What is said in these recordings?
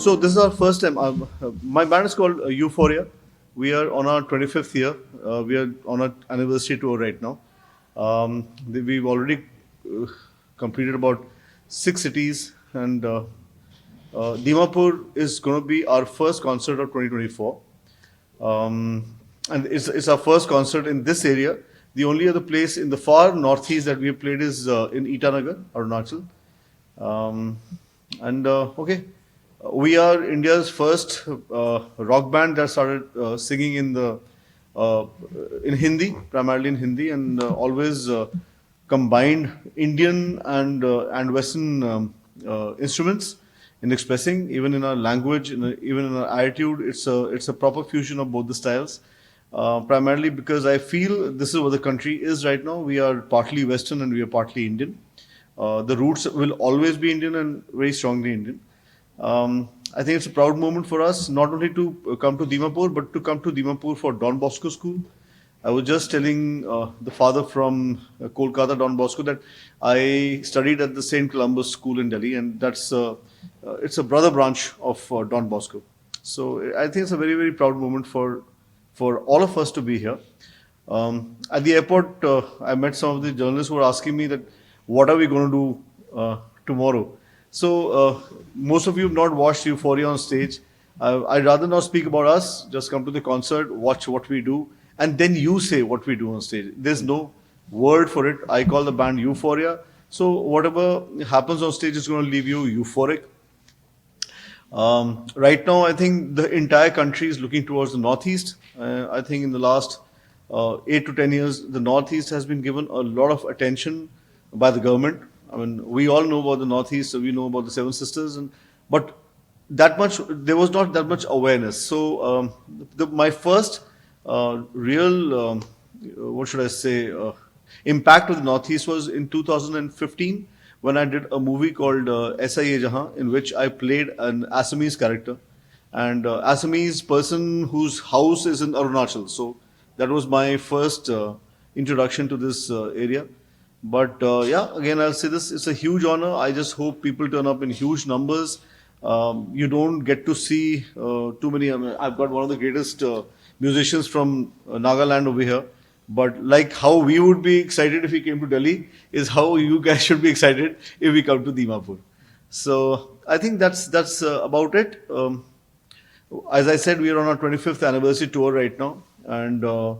So this is our first time. My band is called Euphoria. We are on our 25th year. We are on our anniversary tour right now. We've already uh, completed about 6 cities, and Dimapur is going to be our first concert of 2024. Um, and it's our first concert in this area. The only other place in the far northeast that we have played is in Itanagar, Arunachal. Um, and okay, we are India's first rock band that started singing uh, in Hindi, primarily in Hindi, and always combined Indian and Western instruments in expressing, even in our language, even in our attitude. It's a proper fusion of both the styles. Primarily because I feel this is what the country is right now. We are partly Western and we are partly Indian. The roots will always be Indian and very strongly Indian. I think it's a proud moment for us, not only to come to Dimapur, but to come to Dimapur for Don Bosco School. I was just telling the father from Kolkata, Don Bosco, that I studied at the St. Columbus School in Delhi, and it's a brother branch of Don Bosco. So I think it's a very, very proud moment for all of us to be here. At the airport, I met some of the journalists who were asking me that what are we going to do tomorrow. So most of you have not watched Euphoria on stage. I'd rather not speak about us. Just come to the concert, watch what we do, and then you say what we do on stage. There's no word for it. I call the band Euphoria. So whatever happens on stage is going to leave you euphoric. Right now, I think the entire country is looking towards the Northeast. I think in the last 8 to 10 years, the Northeast has been given a lot of attention by the government. I mean, we all know about the Northeast, so we know about the Seven Sisters, but that much there was not that much awareness. So my first real what should I say impact of the Northeast was in 2015 when I did a movie called SIA Jahan, in which I played an Assamese character, and Assamese person whose house is in Arunachal. So that was my first introduction to this area. But yeah, again, I'll say this: it's a huge honor. I just hope people turn up in huge numbers. You don't get to see too many. I mean, I've got one of the greatest musicians from Nagaland over here. But like how we would be excited if we came to Delhi is how you guys should be excited if we come to Dimapur. So I think that's about it. As I said, we are on our 25th anniversary tour right now, and our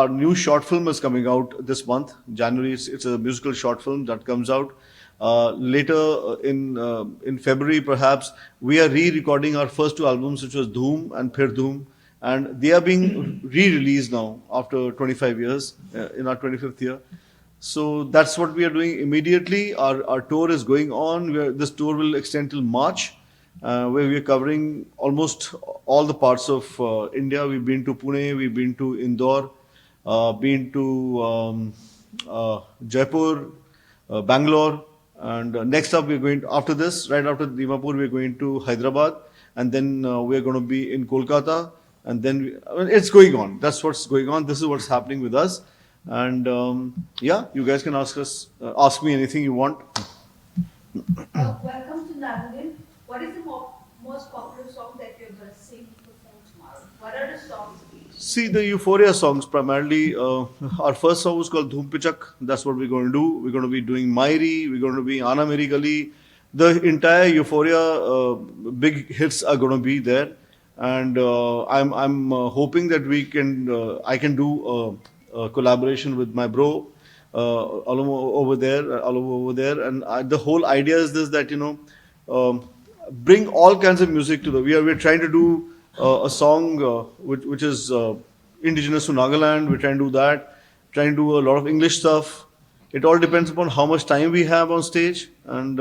new short film is coming out this month, January. It's a musical short film that comes out. Later in February, perhaps we are re-recording our first two albums, which was Dhoom and Phir Dhoom, and they are being re-released now after 25 years in our 25th year. So that's what we are doing immediately. Our tour is going on. This tour will extend till March, where we are covering almost all the parts of India. We've been to Pune, we've been to Indore, been to Jaipur, Bangalore, and next up we're going after this, right after Dimapur, we're going to Hyderabad, and then we're going to be in Kolkata, and then I mean, it's going on. That's what's going on. This is what's happening with us, and yeah, you guys can ask me anything you want. Welcome to Nagaland. What is the most popular song that you're going to sing and perform tomorrow? What are the songs? See, the Euphoria songs primarily. Our first song was called Dhoom Pichak. That's what we're going to do. We're going to be doing Mairi. We're going to be Ana Meri Gali. The entire Euphoria big hits are going to be there, and I'm hoping that I can do a collaboration with my bro Alobo over there, and the whole idea is this that bring all kinds of music to the. We're trying to do a song which is indigenous to Nagaland. We're trying to do that. Trying to do a lot of English stuff. It all depends upon how much time we have on stage. And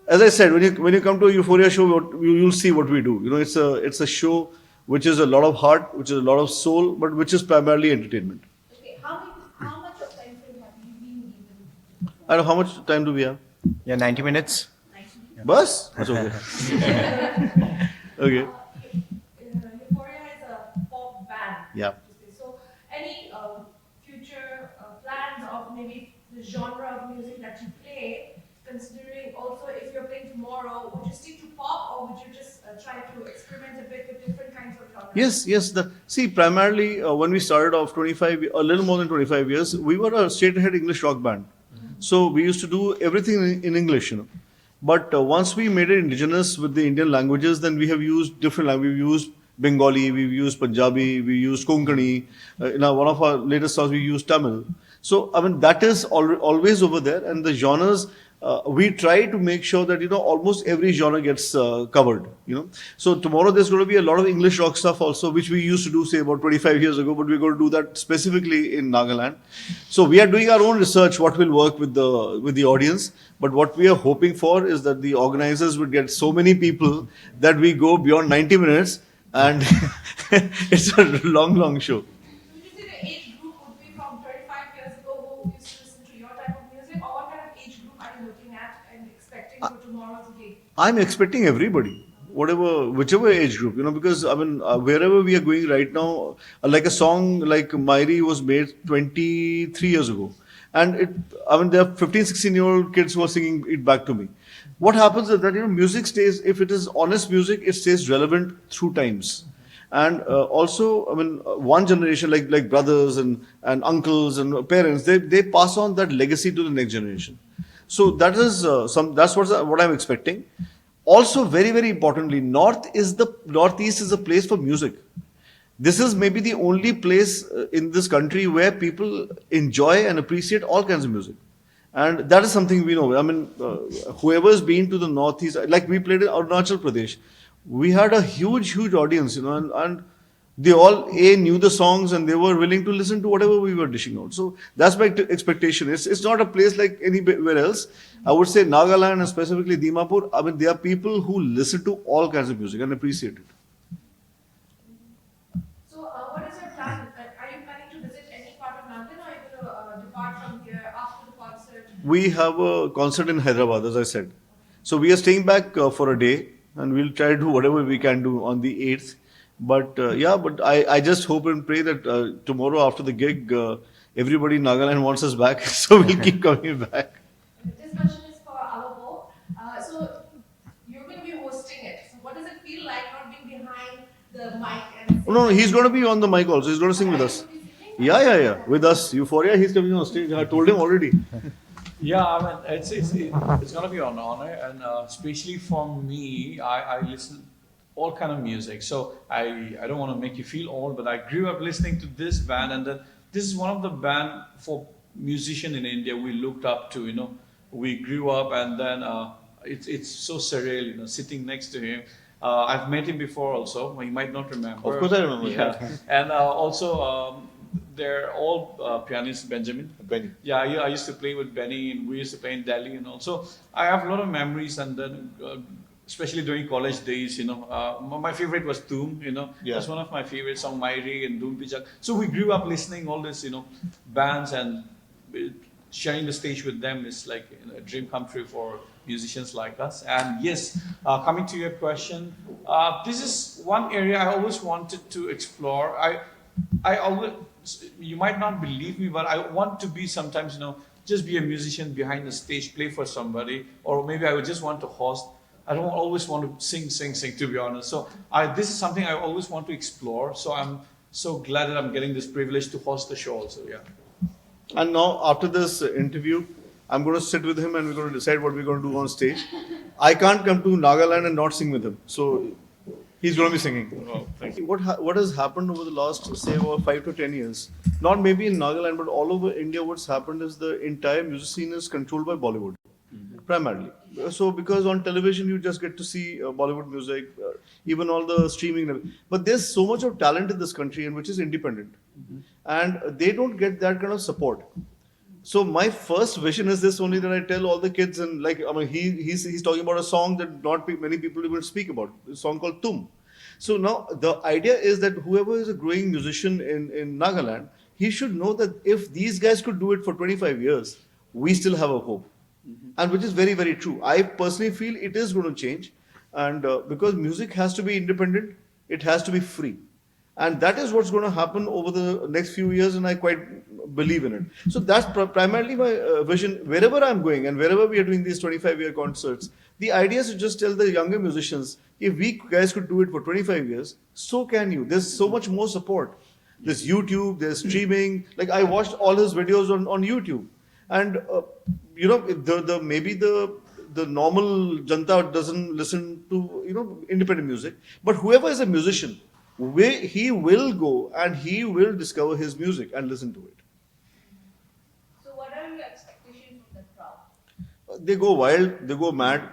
as I said, when you come to a Euphoria show, you'll see what we do. It's a show which is a lot of heart, which is a lot of soul, but which is primarily entertainment. Okay, how much of time frame have you been given? I don't know how much time do we have? Yeah, 90 minutes. Bus? That's okay. Okay. Euphoria is a pop band. Yeah. So, any future plans of maybe the genre of music that you play? considering also if you're playing tomorrow, would you stick to pop or would you just try to experiment a bit with different kinds of genres? Yes. See, primarily when we started off a little more than 25 years, we were a straight-ahead English rock band. So we used to do everything in English, But once we made it indigenous with the Indian languages, then we have used different languages. We've used Bengali, we've used Punjabi, we used Konkani. One of our latest songs, we used Tamil. So, that is always over there. And the genres, we try to make sure that, almost every genre gets covered, So, tomorrow there's going to be a lot of English rock stuff also, which we used to do, say, about 25 years ago, but we're going to do that specifically in Nagaland. So, we are doing our own research, what will work with the audience. But what we are hoping for is that the organizers would get so many people that we go beyond 90 minutes and it's a long show. Would you say the age group would be from 35 years ago who used to listen to your type of music, or what kind of age group are you looking at and expecting for tomorrow's gig? I'm expecting everybody, whichever age group, because wherever we are going right now, like a song like Mairi was made 23 years ago. And there are 15, 16-year-old kids who are singing it back to me. What happens is that, music stays, if it is honest music, it stays relevant through times. And also, one generation, like brothers and uncles and parents, they pass on that legacy to the next generation. So that is that's what I'm expecting. Also, very, very importantly, Northeast is a place for music. This is maybe the only place in this country where people enjoy and appreciate all kinds of music. And that is something we know. Whoever's been to the Northeast, like we played in Arunachal Pradesh, we had a huge audience, and they all knew the songs and they were willing to listen to whatever we were dishing out. So that's my expectation. It's not a place like anywhere else. I would say Nagaland and specifically Dimapur, there are people who listen to all kinds of music and appreciate it. So what is your plan? Are you planning to visit any part of London, or are you going to depart from here after the concert? We have a concert in Hyderabad, as I said. So we are staying back for a day and we'll try to do whatever we can do on the 8th. But I just hope and pray that tomorrow after the gig, everybody in Nagaland wants us back. So we'll keep coming back. This question is for Alobo. So you're going to be hosting it. So what does it feel like not being behind the mic? And No, he's going to be on the mic also. He's going to sing with us. Yeah. With us. Euphoria, he's coming on stage. I told him already. Yeah, it's gonna be an honor, and especially for me, I listen all kind of music. So I don't want to make you feel old, but I grew up listening to this band, and then this is one of the band for musician in India we looked up to. We grew up, and then it's so surreal, sitting next to him. I've met him before also. He might not remember. Of course, I remember. Yeah, and also. They're all pianists, Benjamin. Benny. Yeah, I used to play with Benny, and we used to play in Delhi, So I have a lot of memories, and then especially during college days, my favorite was Doom, Yeah. That's one of my favorite songs, Mairi and Doom Pichak. So we grew up listening all this, bands, and sharing the stage with them is like a dream come true for musicians like us. And yes, coming to your question, this is one area I always wanted to explore. I always, you might not believe me, but I want to be sometimes, just be a musician behind the stage, play for somebody, or maybe I would just want to host. I don't always want to sing, to be honest. So this is something I always want to explore. So I'm so glad that I'm getting this privilege to host the show also, yeah. And now, after this interview, I'm going to sit with him and we're going to decide what we're going to do on stage. I can't come to Nagaland and not sing with him. So he's going to be singing. Oh, thank you. What has happened over the last, say, over 5 to 10 years, not maybe in Nagaland, but all over India, what's happened is the entire music scene is controlled by Bollywood, primarily. So, because on television, you just get to see Bollywood music, even all the streaming. But there's so much of talent in this country, and which is independent. And they don't get that kind of support. So my first vision is this only, that I tell all the kids, and he's talking about a song that not many people even speak about, a song called Tum. So now the idea is that whoever is a growing musician in Nagaland, he should know that if these guys could do it for 25 years, we still have a hope. And which is very, very true. I personally feel it is going to change. And because music has to be independent, it has to be free. And that is what's going to happen over the next few years, and I quite believe in it. So that's primarily my vision. Wherever I'm going and wherever we are doing these 25-year concerts, the idea is to just tell the younger musicians, if we guys could do it for 25 years, so can you. There's so much more support. There's YouTube, there's streaming. Like I watched all his videos on YouTube, and maybe the normal janta doesn't listen to independent music, but whoever is a musician, he will go and he will discover his music and listen to it. So what are your expectations from the crowd? They go wild, they go mad,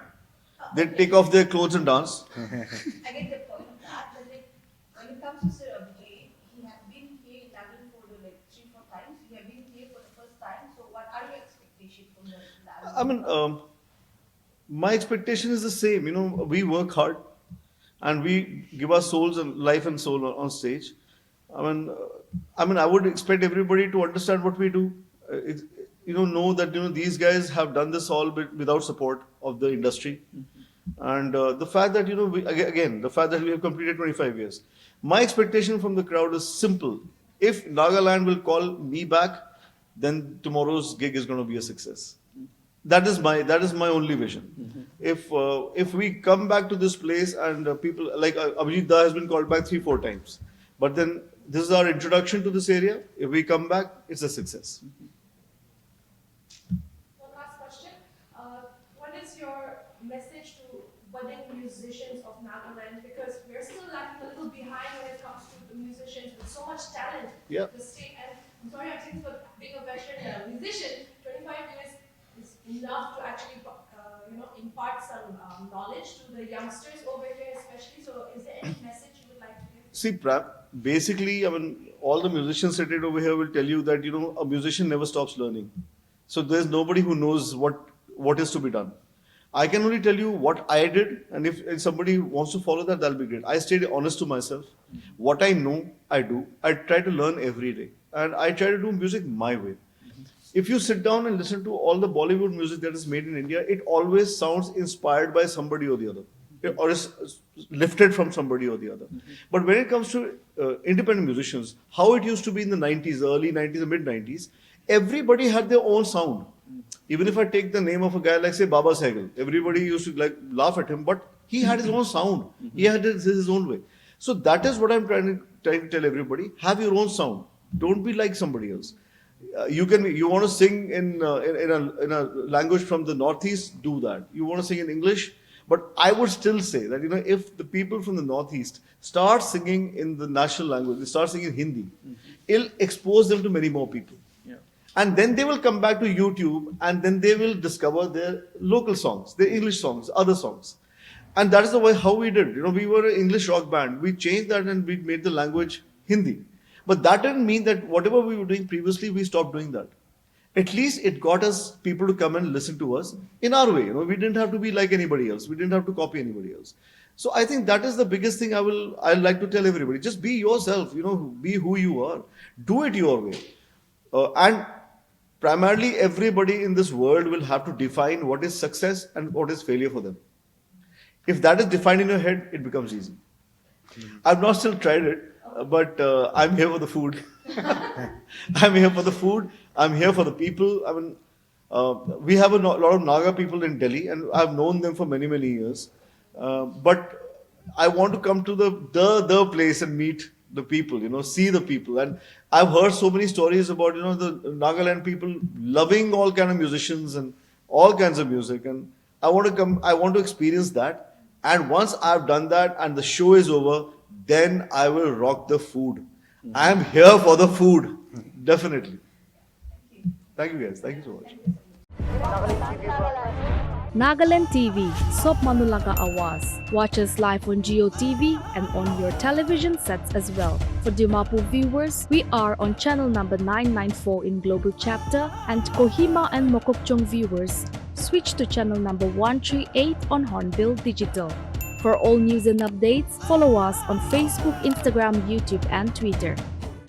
they take off their clothes and dance. I get the point of that, but like when it comes to Sir Abhijay, he has been here in Nagaland for like 3-4 times. He has been here for the first time. So what are your expectations from the album? I mean, my expectation is the same. We work hard and we give our souls and life and soul on stage. I would expect everybody to understand what we do. Know that these guys have done this all without support of the industry, and the fact that the fact that we have completed 25 years. My expectation from the crowd is simple. If Nagaland will call me back, then tomorrow's gig is going to be a success. That is my only vision. If we come back to this place and people like Abhijit Da has been called back 3-4 times, but then this is our introduction to this area. If we come back, it's a success. One last question. What is your message to budding musicians of Nagaland? Because we're still lagging a little behind when it comes to the musicians with so much talent. Yeah. The state, and I'm sorry, I think for being a veteran musician, 25 years is enough to actually impart some knowledge to the youngsters over here, especially. So, is there any message you would like to give? See, basically, all the musicians seated over here will tell you that a musician never stops learning. So there's nobody who knows what is to be done. I can only tell you what I did, and if somebody wants to follow that, that'll be great. I stayed honest to myself. What I know, I do. I try to learn every day, and I try to do music my way. If you sit down and listen to all the Bollywood music that is made in India, it always sounds inspired by somebody or the other, or is lifted from somebody or the other. But when it comes to independent musicians, how it used to be in the 90s, early 90s, and mid 90s, everybody had their own sound. Even if I take the name of a guy like, say, Baba Sehgal, everybody used to laugh at him, but he had his own sound. He had his own way. So that is what I'm trying to tell everybody. Have your own sound. Don't be like somebody else. You want to sing in a language from the Northeast, do that. You want to sing in English, but I would still say that if the people from the Northeast start singing in the national language, they start singing Hindi, it'll expose them to many more people. And then they will come back to YouTube and then they will discover their local songs, their English songs, other songs. And that is the way how we did. We were an English rock band. We changed that and we made the language Hindi. But that didn't mean that whatever we were doing previously, we stopped doing that. At least it got us people to come and listen to us in our way. We didn't have to be like anybody else. We didn't have to copy anybody else. So I think that is the biggest thing I'd like to tell everybody. Just be yourself, be who you are. Do it your way. And primarily everybody in this world will have to define what is success and what is failure for them. If that is defined in your head, it becomes easy. I've not still tried it, but I'm here for the food. I'm here for the food. I'm here for the people. We have a lot of Naga people in Delhi, and I've known them for many, many years. But I want to come to the place and meet the people, see the people. And I've heard so many stories about, the Nagaland people loving all kind of musicians and all kinds of music. And I want to experience that. And once I've done that and the show is over, then I will rock the food. I'm here for the food. Definitely. Thank you guys. Thank you so much. Nagaland TV, Sob Manulaga Awas. Watch us live on Geo TV and on your television sets as well. For Dimapur viewers, we are on channel number 994 in Global Chapter, and Kohima and Mokokchung viewers, switch to channel number 138 on Hornbill Digital. For all news and updates, follow us on Facebook, Instagram, YouTube, and Twitter.